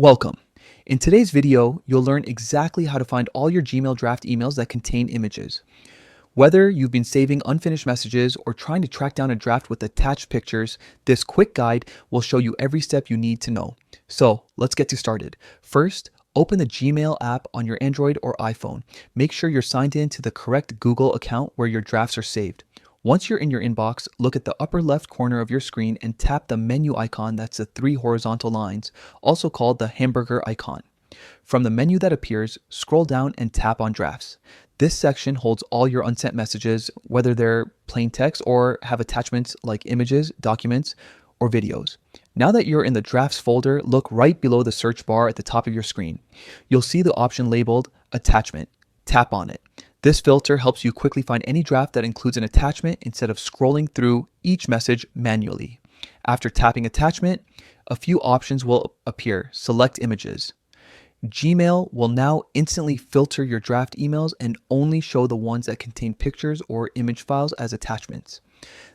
Welcome. In today's video, you'll learn exactly how to find all your Gmail draft emails that contain images. Whether you've been saving unfinished messages or trying to track down a draft with attached pictures, this quick guide will show you every step you need to know. So let's get started. First, open the Gmail app on your Android or iPhone. Make sure you're signed in to the correct Google account where your drafts are saved. Once you're in your inbox, look at the upper left corner of your screen and tap the menu icon that's the three horizontal lines, also called the hamburger icon. From the menu that appears, scroll down and tap on Drafts. This section holds all your unsent messages, whether they're plain text or have attachments like images, documents, or videos. Now that you're in the Drafts folder, look right below the search bar at the top of your screen. You'll see the option labeled Attachment. Tap on it. This filter helps you quickly find any draft that includes an attachment instead of scrolling through each message manually. After tapping Attachment, a few options will appear. Select Images. Gmail will now instantly filter your draft emails and only show the ones that contain pictures or image files as attachments.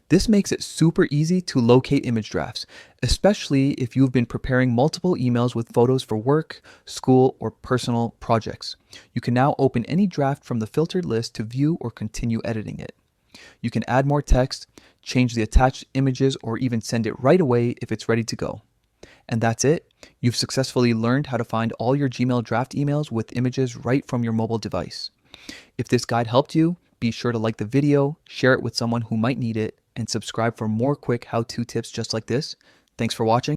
This makes it super easy to locate image drafts, especially if you've been preparing multiple emails with photos for work, school, or personal projects. You can now open any draft from the filtered list to view or continue editing it. You can add more text, change the attached images, or even send it right away if it's ready to go. And that's it. You've successfully learned how to find all your Gmail draft emails with images right from your mobile device. If this guide helped you, be sure to like the video, share it with someone who might need it, and subscribe for more quick how-to tips just like this. Thanks for watching.